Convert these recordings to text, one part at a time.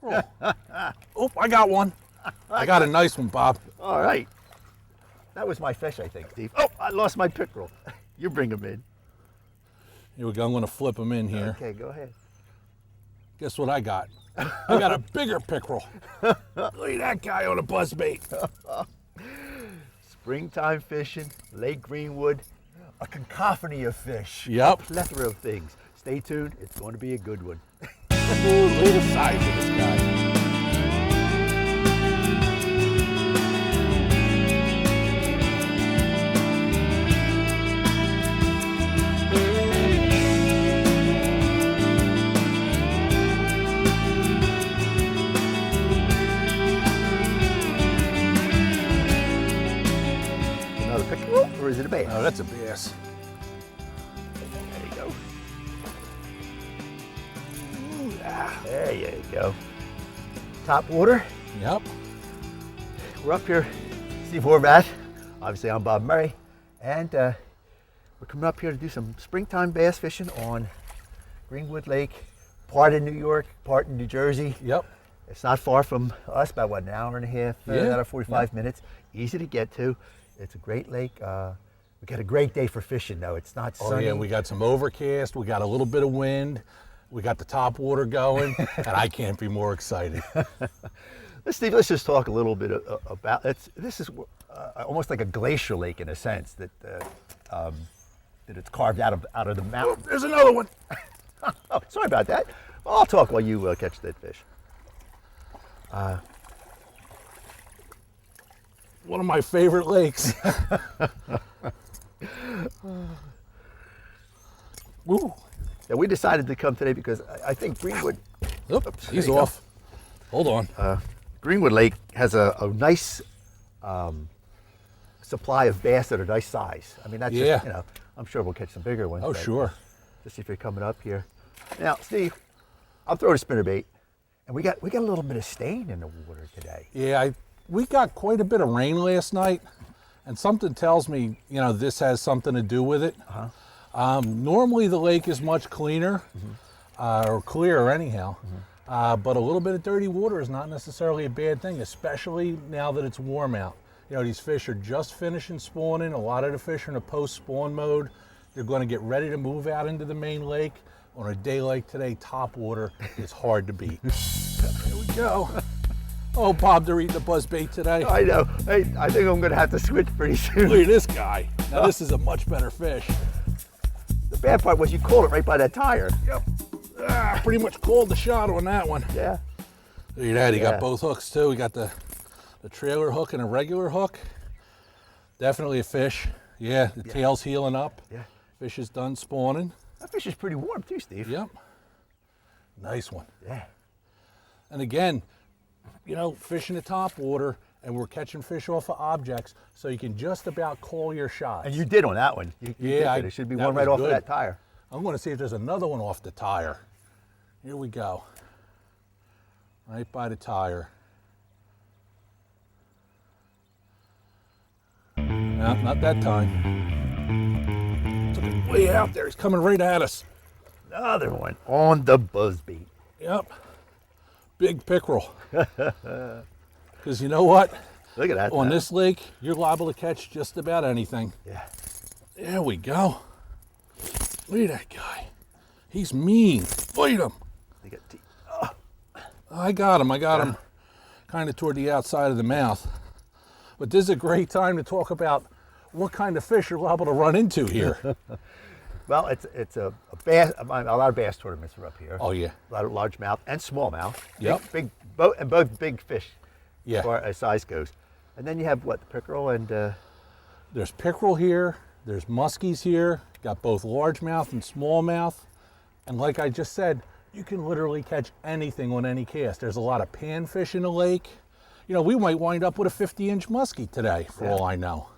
pickerel. Oh, I got one. I got a nice one, Bob. All right. That was my fish, I think, Steve. Oh, I lost my pickerel. You bring him in. Here we go. I'm going to flip him in here. Okay, go ahead. Guess what I got? I got a bigger pickerel. Look at that guy on a buzzbait. Springtime fishing, Lake Greenwood, a cacophony of fish. Yep. A plethora of things. Stay tuned. It's going to be a good one. Ooh, look at the size of this guy. Another pickerel, or is it a bass? Oh, that's a bass. There you go. There you go. Top water. Yep. We're up here, Steve Horvath. Obviously, I'm Bob Murray, and we're coming up here to do some springtime bass fishing on Greenwood Lake, part in New York, part in New Jersey. Yep. It's not far from us, about what, an hour and a half, Yeah. or 45 minutes. Easy to get to. It's a great lake. We got a great day for fishing, though. It's not Oh sunny. yeah, we got some overcast. We got a little bit of wind. We got the top water going, and I can't be more excited. Steve, let's just talk a little bit about it. This is almost like a glacier lake in a sense that it's carved out of the mountain. Oh, there's another one. Oh, sorry about that. Well, I'll talk while you catch that fish. One of my favorite lakes. Woo. Yeah, we decided to come today because I think Greenwood. Oops, he's there you off. Hold on. Greenwood Lake has a nice supply of bass that are nice size. I mean, that's Yeah. just, I'm sure we'll catch some bigger ones. Oh, but sure. Just if you're coming up here. Now, Steve, I'm throwing a spinnerbait, and we got a little bit of stain in the water today. Yeah, we got quite a bit of rain last night, and something tells me, this has something to do with it. Normally the lake is much cleaner, or clearer anyhow, but a little bit of dirty water is not necessarily a bad thing, especially now that it's warm out. These fish are just finishing spawning. A lot of the fish are in a post-spawn mode. They're going to get ready to move out into the main lake. On a day like today, top water is hard to beat. Here we go. Oh, Bob, they're eating the buzzbait today. I know. Hey, I think I'm going to have to switch pretty soon. Look at this guy. Now this is a much better fish. The bad part was you caught it right by that tire. Yep. Pretty much called the shot on that one. Yeah. Look at that. He Yeah. got both hooks too. He got the trailer hook and a regular hook. Definitely a fish. Yeah, the tail's healing up. Yeah. Fish is done spawning. That fish is pretty warm too, Steve. Yep. Nice one. Yeah. And again, fishing the top water, and we're catching fish off of objects, so you can just about call your shots. And you did on that one. You Yeah, did. It should be that one right was off of good. that tire. I'm going to see if there's another one off the tire. Here we go. Right by the tire. No, not that time. Took it way out there. He's coming right at us. Another one on the buzzbait. Yep. Big pickerel. Because you know what? Look at that. On this lake, you're liable to catch just about anything. Yeah. There we go. Look at that guy. He's mean. Look at him. They got teeth. I got him kind of toward the outside of the mouth. But this is a great time to talk about what kind of fish you're liable to run into here. Well, it's a bass. A lot of bass tournaments are up here. Oh, yeah. A lot of largemouth and smallmouth. Yep. Both big fish. Yeah. As far as size goes. And then you have what, the pickerel and. There's pickerel here. There's muskies here. Got both largemouth and smallmouth. And like I just said, you can literally catch anything on any cast. There's a lot of panfish in the lake. We might wind up with a 50-inch muskie today, for all I know.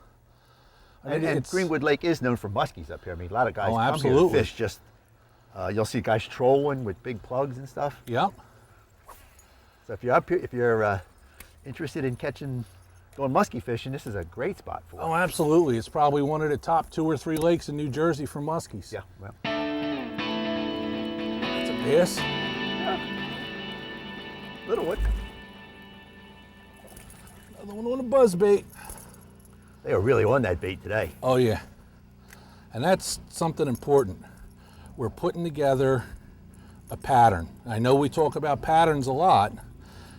And Greenwood Lake is known for muskies up here. I mean, a lot of guys come absolutely. here to fish. Just you'll see guys trolling with big plugs and stuff. Yep. So if you're up here, if you're interested in going muskie fishing, this is a great spot for it. Oh, absolutely. It's probably one of the top 2 or 3 lakes in New Jersey for muskies. Yeah. Well. That's a bass. Yeah. 'Cause, you know what? Look at that. On this lake, you're liable to catch just about anything. Yeah. Yeah. Little one. Another one on a buzz bait. They are really on that bait today. Oh yeah. And that's something important. We're putting together a pattern. I know we talk about patterns a lot,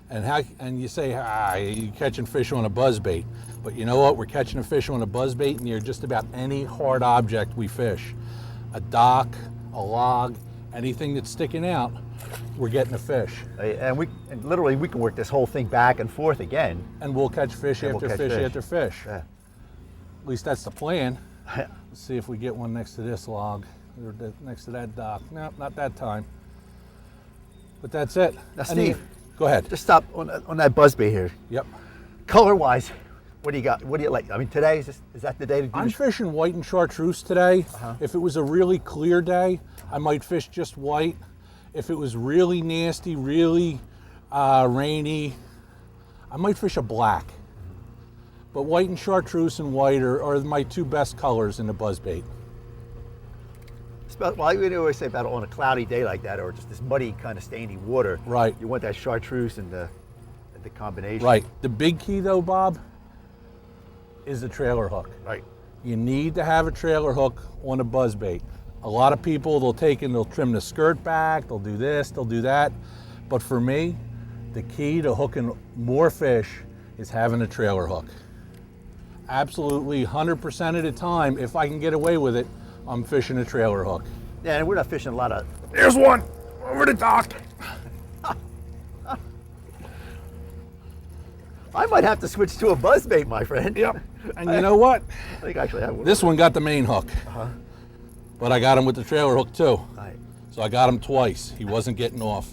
and you say, you're catching fish on a buzz bait. But you know what? We're catching a fish on a buzz bait near just about any hard object we fish. A dock, a log, anything that's sticking out, we're getting a fish. And literally we can work this whole thing back and forth again. And we'll catch fish after fish after fish. Yeah. At least that's the plan. Let's see if we get one next to this log, or next to that dock. No, not that time. But that's it. Now, Steve, go ahead. Just stop on that buzzbait here. Yep. Color-wise, what do you got? What do you like? I mean, today, is that the day to do I'm this? fishing white and chartreuse today. If it was a really clear day, I might fish just white. If it was really nasty, really rainy, I might fish a black. But white and chartreuse and white are my two best colors in the buzzbait. Well, we always say about on a cloudy day like that, or just this muddy kind of stainy water. Right. You want that chartreuse and the combination. Right. The big key though, Bob, is the trailer hook. Right. You need to have a trailer hook on a buzzbait. A lot of people, they'll trim the skirt back, they'll do this, they'll do that. But for me, the key to hooking more fish is having a trailer hook. Absolutely 100% of the time, if I can get away with it, I'm fishing a trailer hook. Yeah, and we're not fishing a lot of... There's one over the dock. I might have to switch to a buzzbait, my friend. Yep. And you know what? I think I actually have one. This one got the main hook. But I got him with the trailer hook too. Right. So I got him twice. He wasn't getting off.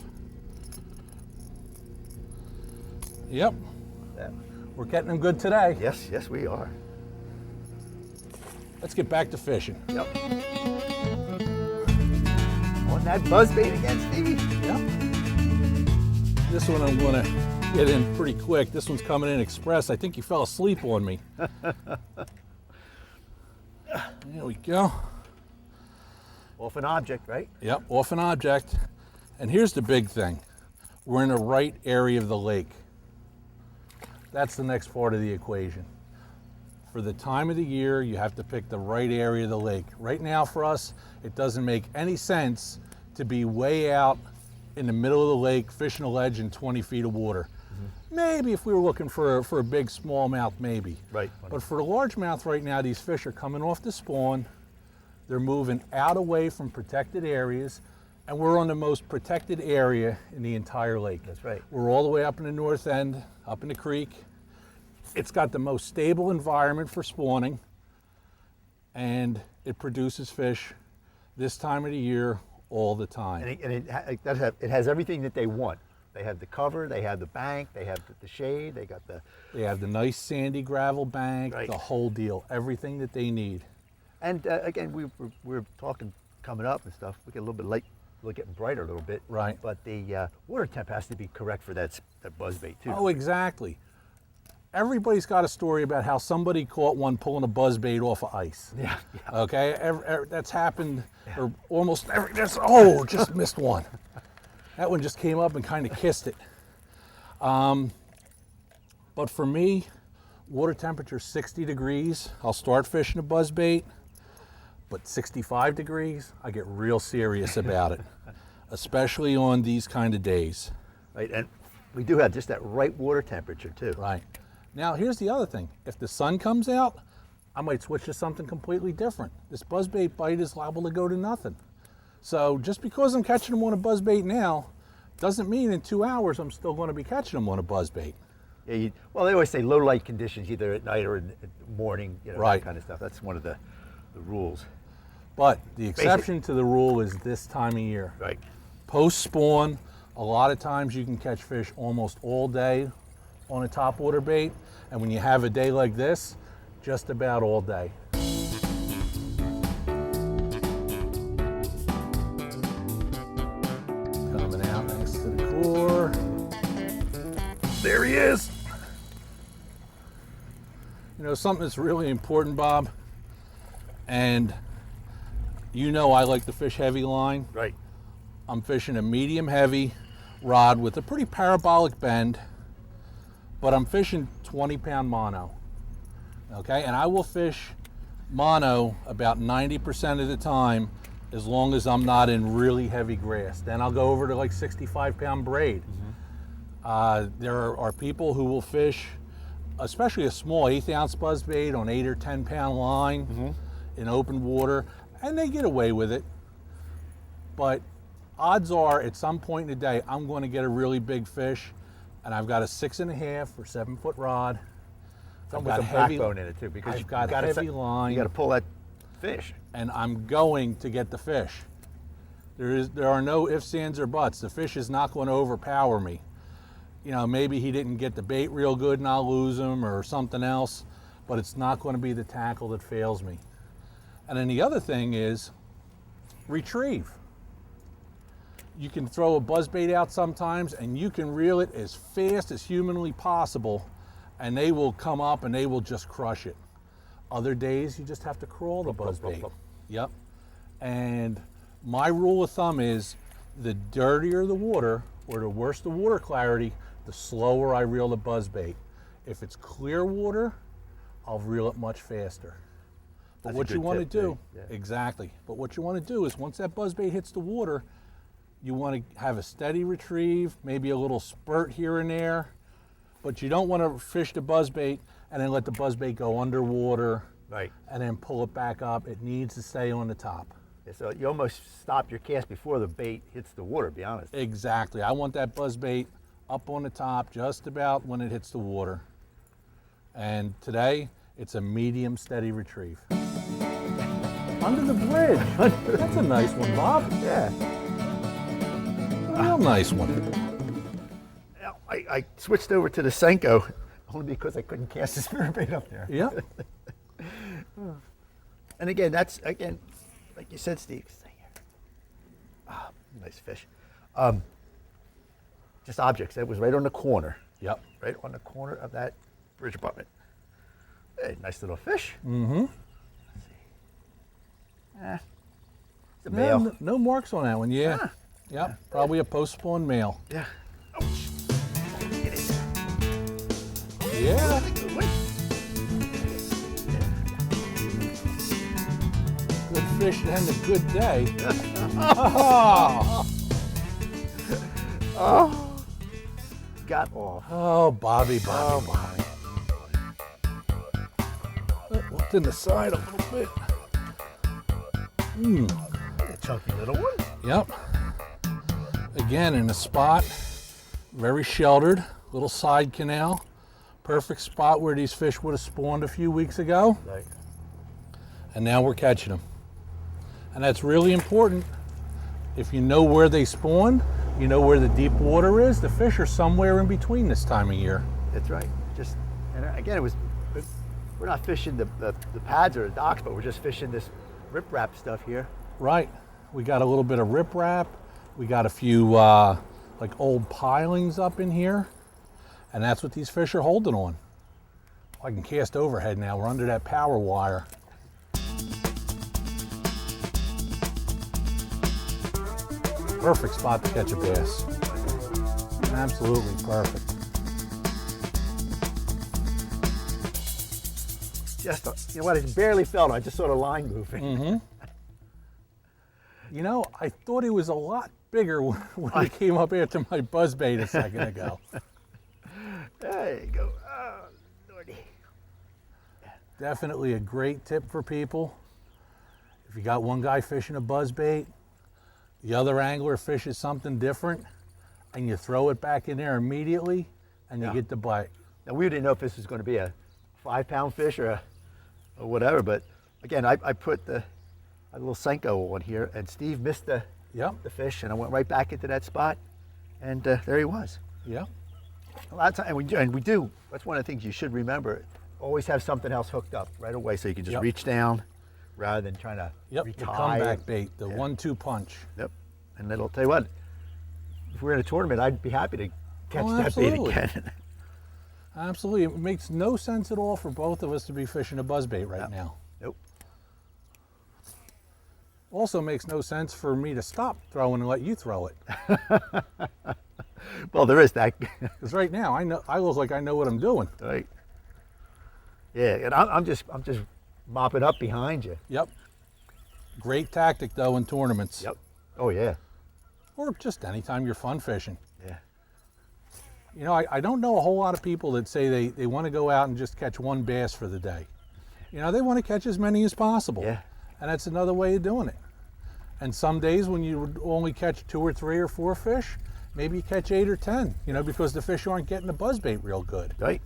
Yep. Yeah. We're getting him good today. Yes, we are. Let's get back to fishing. Yep. On that buzzbait again, Stevie. Yep. This one I'm gonna get in pretty quick. This one's coming in express. I think you fell asleep on me. There we go. Off an object, right? Yep, off an object. And here's the big thing. We're in the right area of the lake. That's the next part of the equation. For the time of the year, you have to pick the right area of the lake. Right now for us, it doesn't make any sense to be way out in the middle of the lake fishing a ledge in 20 feet of water. Maybe if we were looking for a big smallmouth, maybe. Right. But for the largemouth right now, these fish are coming off the spawn. They're moving out away from protected areas, and we're on the most protected area in the entire lake. That's right. We're all the way up in the north end, up in the creek. It's got the most stable environment for spawning, and it produces fish this time of the year all the time. And it has everything that they want. They have the cover, they have the bank, they have the shade, they have the nice sandy gravel bank, right. The whole deal, everything that they need. And again, we're talking coming up and stuff. We get a little bit late, we're getting brighter a little bit. Right. But the water temp has to be correct for that buzzbait too. Oh, exactly. Everybody's got a story about how somebody caught one pulling a buzzbait off of ice. Yeah. Okay, that's happened, or almost every. Just missed one. That one just came up and kind of kissed it. But for me, water temperature 60 degrees, I'll start fishing a buzzbait. But 65 degrees, I get real serious about it, especially on these kind of days. Right, and we do have just that right water temperature too. Right. Now, here's the other thing. If the sun comes out, I might switch to something completely different. This buzzbait bite is liable to go to nothing. So just because I'm catching them on a buzzbait now, doesn't mean in 2 hours I'm still going to be catching them on a buzzbait. Yeah, well, they always say low light conditions, either at night or in the morning, right. That kind of stuff. That's one of the rules. But the exception to the rule is this time of year. Right. Post-spawn, a lot of times you can catch fish almost all day on a topwater bait, and when you have a day like this, just about all day. Coming out next to the core. There he is. You know, something that's really important, Bob, and you know I like to fish heavy line. Right. I'm fishing a medium heavy rod with a pretty parabolic bend, but I'm fishing 20-pound mono. Okay, and I will fish mono about 90% of the time as long as I'm not in really heavy grass. Then I'll go over to like 65-pound braid. There are people who will fish, especially a small 1/8-ounce buzzbait on 8 or 10-pound line in open water, and they get away with it. But odds are at some point in the day, I'm going to get a really big fish, and I've got a 6.5 or 7-foot rod. I've got heavy backbone in it too, because I've got heavy line. You got to pull that fish, and I'm going to get the fish. There are no ifs, ands, or buts. The fish is not going to overpower me. You know, maybe he didn't get the bait real good and I'll lose him or something else, but it's not going to be the tackle that fails me. And then the other thing is retrieve. You can throw a buzzbait out sometimes and you can reel it as fast as humanly possible, and they will come up and they will just crush it. Other days you just have to crawl the buzzbait. Yep. And my rule of thumb is the dirtier the water or the worse the water clarity, the slower I reel the buzzbait. If it's clear water, I'll reel it much faster. But what you want to do, exactly. But what you want to do is once that buzzbait hits the water, you want to have a steady retrieve, maybe a little spurt here and there, but you don't want to fish the buzzbait and then let the buzzbait go underwater, right, and then pull it back up. It needs to stay on the top. Yeah, so you almost stop your cast before the bait hits the water, to be honest. Exactly. I want that buzzbait up on the top just about when it hits the water. And today, it's a medium steady retrieve. Under the bridge. That's a nice one, Bob. Yeah. A real nice one. Now, I switched over to the Senko only because I couldn't cast the spinnerbait up there. Yeah. And again, that's, again, like you said, Steve, stay here. Ah, nice fish. Just objects. That was right on the corner. Yep. Right on the corner of that bridge abutment. Hey, nice little fish. Mm-hmm. Let's see. It's a male. No marks on that one, yeah. Ah. Yep, yeah. Probably a post-spawn male. Yeah. Ouch. Get in there. Yeah. Good one. Good fish and a good day. Oh. Oh. Got off. Oh, Bobby. Looked in the side a little bit. A chunky little one. Yep. Again, in a spot, very sheltered, little side canal. Perfect spot where these fish would have spawned a few weeks ago. Right. And now we're catching them. And that's really important. If you know where they spawn, you know where the deep water is. The fish are somewhere in between this time of year. That's right. Just, and again, we're not fishing the pads or the docks, but we're just fishing this riprap stuff here. Right. We got a little bit of riprap. We got a few like old pilings up in here. And that's what these fish are holding on. I can cast overhead now. We're under that power wire. Perfect spot to catch a bass. Absolutely perfect. Just, you know what, it barely felt. I just saw the line moving. Mm-hmm. You know, I thought he was a lot bigger when he came up after my buzzbait a second ago. There you go. Oh, Lordy. Definitely a great tip for people. If you got one guy fishing a buzzbait, the other angler fishes something different, and you throw it back in there immediately, and you get the bite. Now, we didn't know if this was going to be a 5-pound fish or whatever, but again, I put a little Senko on here, and Steve missed the fish, and I went right back into that spot, and there he was. Yeah. A lot of times, and we do, that's one of the things you should remember, always have something else hooked up right away so you can just reach down rather than trying to retie. The comeback bait, the 1-2 punch. Yep, and it'll tell you what, if we're in a tournament, I'd be happy to catch that bait again. Absolutely, it makes no sense at all for both of us to be fishing a buzzbait right now. Nope. Also makes no sense for me to stop throwing and let you throw it. Well, there is that. Because right now I look like I know what I'm doing. Right. Yeah, and I'm just mopping up behind you. Yep. Great tactic though in tournaments. Yep. Oh yeah. Or just anytime you're fun fishing. Yeah. You know, I don't know a whole lot of people that say they want to go out and just catch one bass for the day. You know, they want to catch as many as possible. Yeah. And that's another way of doing it. And some days when you would only catch 2 or 3 or 4 fish, maybe you catch 8 or 10, you know, because the fish aren't getting the buzzbait real good. Right.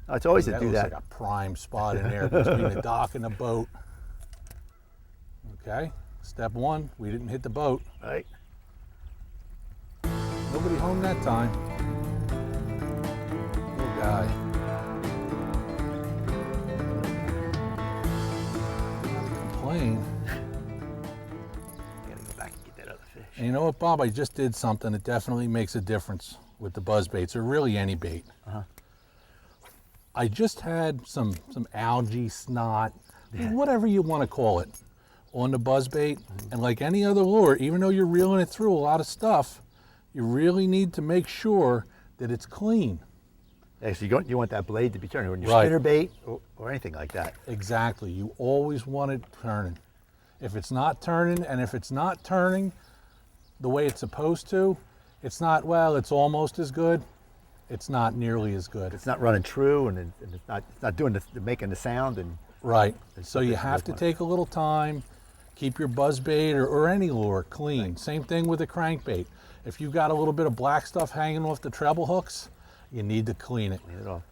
No, it's always to do Looks that. like a prime spot in there between the dock and the boat. Okay, step 1, we didn't hit the boat. Right. Nobody home that time. Little guy. Not complain. Gotta go back and get that other fish. And you know what, Bob? I just did something that definitely makes a difference with the buzz baits, or really any bait. I just had some algae, snot, whatever you want to call it, on the buzz bait. And like any other lure, even though you're reeling it through a lot of stuff, you really need to make sure that it's clean. Yeah, so you want that blade to be turning when you're Right. spinner bait or anything like that. Exactly. You always want it turning. If it's not turning, and if it's not turning the way it's supposed to, it's not, well, it's almost as good. It's not nearly as good. It's not running true, and it's not doing making the sound. And Right. So you something have to take a little time, keep your buzz bait or any lure clean. Same thing with a crankbait. If you've got a little bit of black stuff hanging off the treble hooks, you need to clean it. clean it off.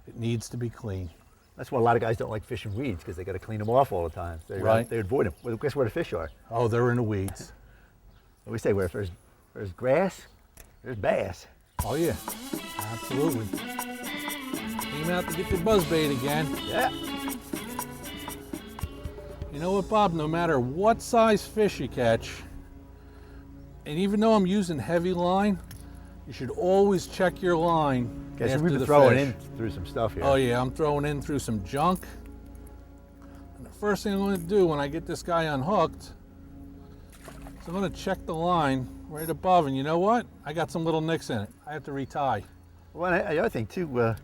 It needs to be clean. That's why a lot of guys don't like fishing weeds, because they got to clean them off all the time. Right. They avoid them. Well, guess where the fish are? Oh, they're in the weeds. What we say, where if there's grass, there's bass. Oh yeah, absolutely. Came out to get the buzz bait again. Yeah. You know what, Bob? No matter what size fish you catch, and even though I'm using heavy line, you should always check your line Okay, so after we've been the throwing fish. in through some stuff here. Oh yeah, I'm throwing in through some junk. And the first thing I'm going to do when I get this guy unhooked is I'm going to check the line right above, and you know what? I got some little nicks in it. I have to retie. Well, and the other thing too,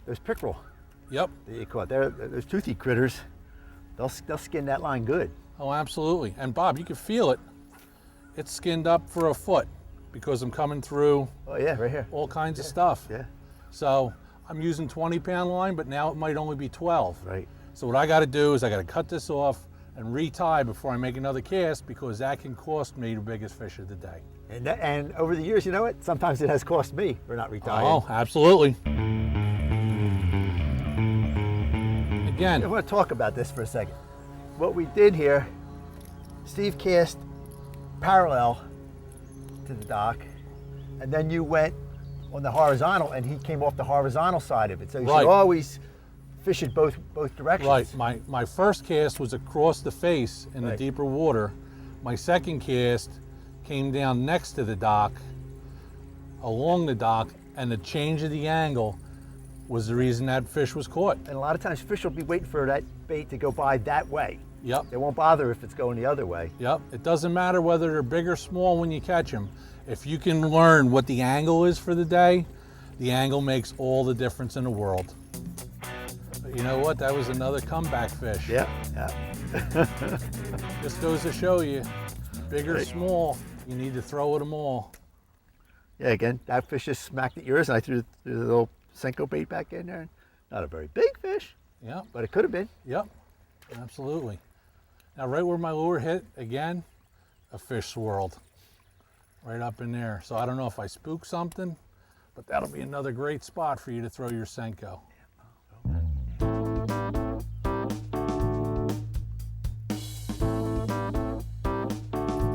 there's pickerel Yep. that you caught. There's toothy critters. They'll skin that line good. Oh, absolutely. And Bob, you can feel it. It's skinned up for a foot because I'm coming through Oh yeah, right here. all kinds of stuff. Yeah. So I'm using 20-pound line, but now it might only be 12. Right. So what I got to do is I got to cut this off and retie before I make another cast, because that can cost me the biggest fish of the day. And over the years, you know what? Sometimes it has cost me for not retiring. Oh, absolutely. I Again, want to talk about this for a second. What we did here, Steve cast parallel to the dock, and then you went on the horizontal, and he came off the horizontal side of it. So you Right. should always fish it both directions. right. My first cast was across the face in the Right. deeper water. My second cast came down next to the dock, along the dock, and the change of the angle was the reason that fish was caught. And a lot of times fish will be waiting for that bait to go by that way. Yep. They won't bother if it's going the other way. Yep, it doesn't matter whether they're big or small when you catch them. If you can learn what the angle is for the day, the angle makes all the difference in the world. But you know what? That was another comeback fish. Yeah, yeah. Just goes to show you, big or Right. small, you need to throw at them all. Yeah, again, that fish just smacked at yours, and I threw the little Senko bait back in there. Not a very big fish, Yep, but it could have been. yep, absolutely. Now right where my lure hit, again, a fish swirled. Right up in there. So I don't know if I spooked something, but that'll be another great spot for you to throw your Senko.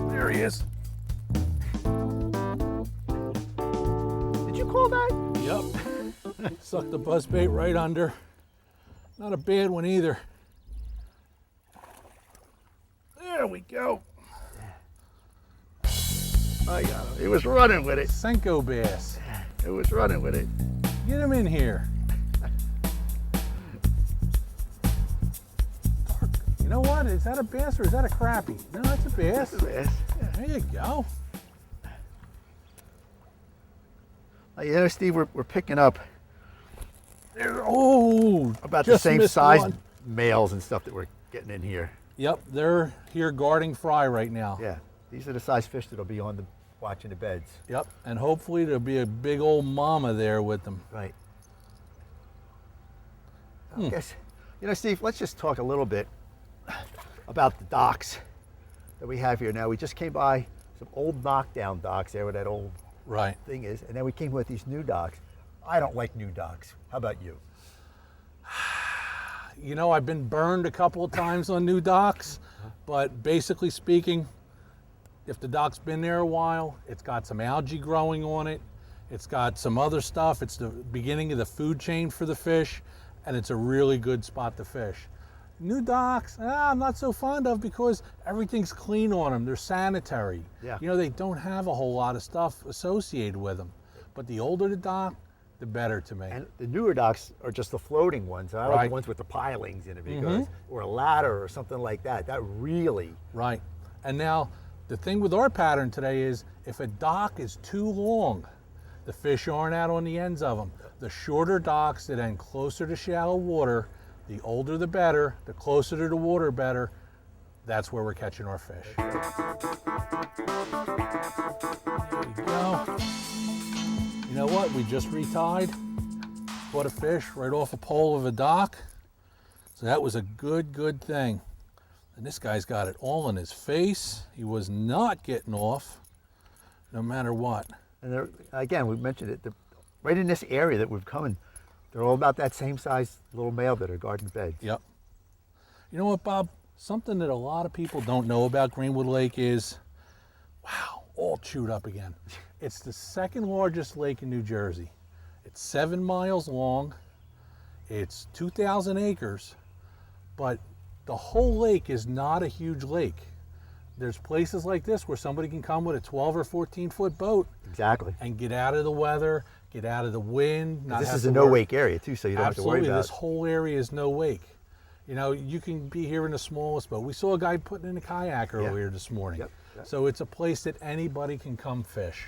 There he is. Did you call that? Yep. Sucked the buzzbait right under. Not a bad one either. There we go. I got him. He was running with it. Senko bass. It was running with it. Get him in here. You know what? Is that a bass or is that a crappie? No, that's a bass. Yes. There you go. You know, Steve, we're picking up Oh, about the just same missed size one. males and stuff that we're getting in here. Yep, they're here guarding fry right now. Yeah, these are the size fish that'll be watching the beds. Yep, and hopefully there'll be a big old mama there with them. Right. I guess, you know, Steve, let's just talk a little bit about the docks that we have here. Now, we just came by some old knockdown docks there where that old Right. thing is, and then we came with these new docks. I don't like new docks. How about you? You know, I've been burned a couple of times on new docks, but basically speaking, if the dock's been there a while, it's got some algae growing on it, it's got some other stuff, it's the beginning of the food chain for the fish, and it's a really good spot to fish. New docks, I'm not so fond of because everything's clean on them. They're sanitary. Yeah. You know, they don't have a whole lot of stuff associated with them. But the older the dock, the better to me. And the newer docks are just the floating ones. I like Right. the ones with the pilings in it because, or a ladder or something like that. That really, Right. And now, the thing with our pattern today is if a dock is too long, the fish aren't out on the ends of them. The shorter docks that end closer to shallow water, the older the better, the closer to the water better. That's where we're catching our fish. There we go. You know what? We just retied, caught a fish right off a pole of a dock. So that was a good thing. And this guy's got it all in his face. He was not getting off, no matter what. and they're, again, we mentioned it, right in this area that we've come in, they're all about that same size little male that are guarding beds. Yep. You know what, Bob? Something that a lot of people don't know about Greenwood Lake is, wow, all chewed up again. It's the second largest lake in New Jersey. It's 7 miles long. It's 2,000 acres, but the whole lake is not a huge lake. There's places like this where somebody can come with a 12 or 14-foot boat Exactly. and get out of the weather, get out of the wind. Not This have is to a worry. no-wake area too, so you don't Absolutely, have to worry this about. whole area is no wake. You know, you can be here in the smallest boat. We saw a guy putting in a kayak earlier this morning. Yep, yep. So it's a place that anybody can come fish.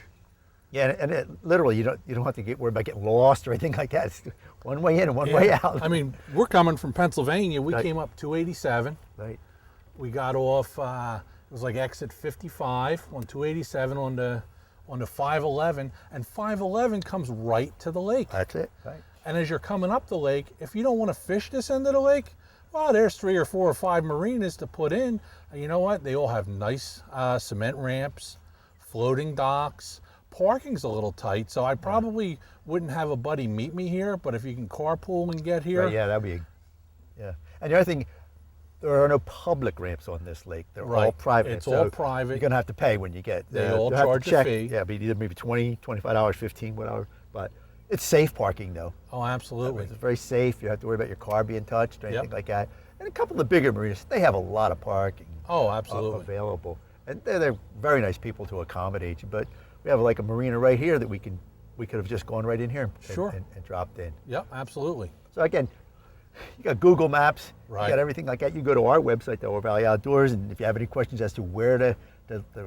Yeah, and it, literally, you don't have to get worried about getting lost or anything like that. It's one way in and one way out. I mean, we're coming from Pennsylvania. We Right. came up 287. Right. We got off, it was like exit 55 on 287 on the 511, and 511 comes right to the lake. That's it. Right. And as you're coming up the lake, if you don't want to fish this end of the lake, well, there's 3 or 4 or 5 marinas to put in. And you know what? They all have nice cement ramps, floating docks. Parking's a little tight, so I probably wouldn't have a buddy meet me here, but if you can carpool and get here. Right, yeah, that'd be. Yeah. And the other thing, there are no public ramps on this lake. They're all Right. private. It's so all private. You're gonna have to pay when you get. They all you'll have to charge a check. fee. Yeah, but either maybe $20, $25, 15, whatever. But it's safe parking though. Oh, absolutely. It's very safe. You don't have to worry about your car being touched or anything Yep. like that. And a couple of the bigger marinas, they have a lot of parking. Oh, absolutely. Available, and they're very nice people to accommodate you. But we have like a marina right here that we could have just gone right in here and, Sure. and dropped in. Yep, absolutely. So again, you got Google Maps, Right. you got everything like that. You go to our website, the Ore Valley Outdoors, and if you have any questions as to where to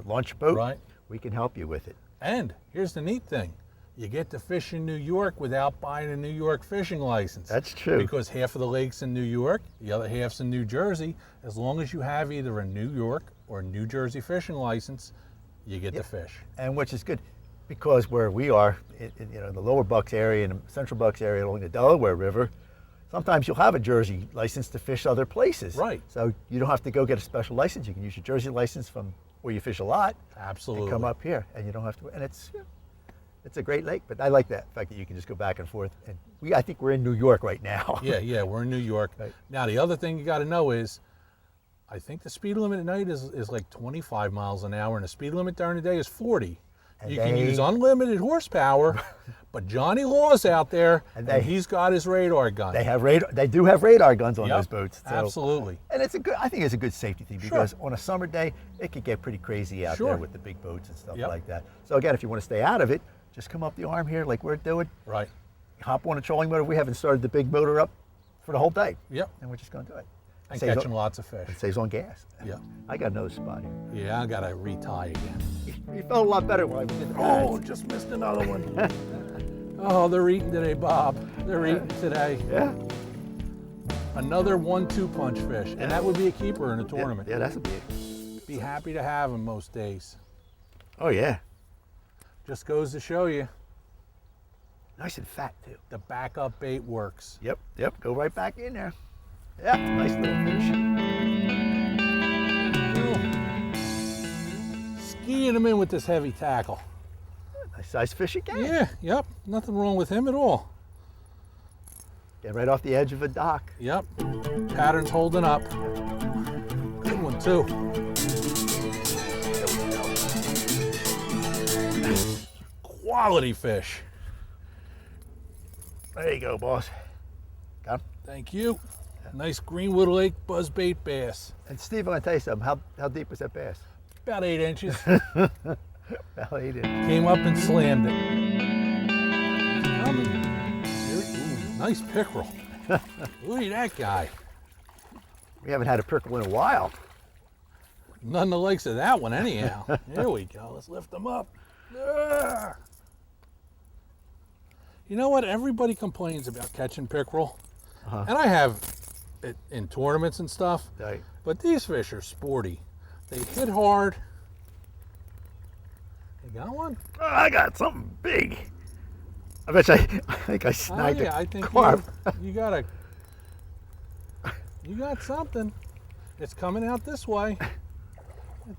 launch your boat, Right. we can help you with it. And here's the neat thing. You get to fish in New York without buying a New York fishing license. That's true. Because half of the lake's in New York, the other half's in New Jersey. As long as you have either a New York or New Jersey fishing license, you get to fish. And which is good, because where we are, in the lower Bucks area and the central Bucks area along the Delaware River, sometimes you'll have a Jersey license to fish other places. Right. So you don't have to go get a special license. You can use your Jersey license from where you fish a lot. Absolutely. And come up here, and you don't have to. And it's a great lake. But I like that fact that you can just go back and forth. And I think we're in New York right now. Yeah, we're in New York. Right. Now, the other thing you got to know is, I think the speed limit at night is like 25 miles an hour, and the speed limit during the day is 40. And You can they- use unlimited horsepower, but Johnny Law's out there, And and they- he's got his radar gun. They have radar. They do have radar guns on Yep, those boats. So. absolutely. And I think it's a good safety thing because on a summer day, it could get pretty crazy out Sure. there with the big boats and stuff Yep. like that. So again, if you want to stay out of it, just come up the arm here like we're doing. Right. Hop on a trolling motor. We haven't started the big motor up for the whole day. Yep. And we're just going to do it. And Saves catching on- lots of fish. It saves on gas. Yeah. I got another spot here. Yeah, I gotta retie again. You felt a lot better when I was in the Oh, just missed another one. Oh, they're eating today, Bob. They're eating today. Yeah. Another 1-2 punch fish, and that would be a keeper in a tournament. Yeah, that's a big. Be happy to have him most days. Oh yeah. Just goes to show you Nice and fat too. the backup bait works. Yep. Go right back in there. Yeah, nice little fish. Skiing him in with this heavy tackle. Nice size fish again. Yeah, yep. Nothing wrong with him at all. Get right off the edge of a dock. Yep. Pattern's holding up. Good one too. Quality fish. There you go, boss. Come. Thank you. Nice Greenwood Lake buzzbait bass. And Steve, I'm gonna tell you something. How deep was that bass? About 8 inches. About 8 inches. Came up and slammed it. Coming. Ooh, nice pickerel. Look at that guy. We haven't had a pickerel in a while. None the likes of that one anyhow. There we go. Let's lift them up. Ah. You know what? Everybody complains about catching pickerel. And I have it in tournaments and stuff. Right. But these fish are sporty. They hit hard. You got one? Oh, I got something big. I think I snagged yeah, a I think carp. you got something. It's coming out this way.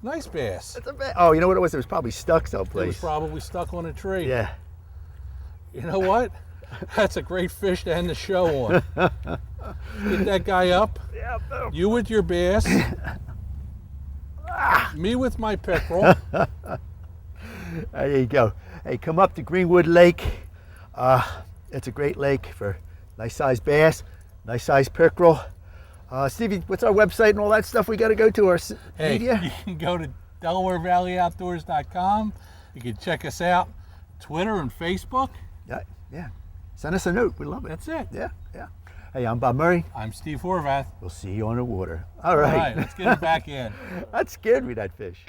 Nice bass. That's a bit. Oh, you know what it was? It was probably stuck It someplace. was probably stuck on a tree. Yeah. You know what? That's a great fish to end the show on. Get that guy up. Yeah. You with your bass. Me with my pickerel. There you go. Hey, come up to Greenwood Lake. It's a great lake for nice sized bass, nice sized pickerel. Stevie, what's our website and all that stuff we got to go to? Our media? You can go to DelawareValleyOutdoors.com. You can check us out, Twitter and Facebook. Yeah. Send us a note. We love it. That's it. Yeah. Hey, I'm Bob Murray. I'm Steve Horvath. We'll see you on the water. All All right. right, let's get it back in. That scared me, that fish.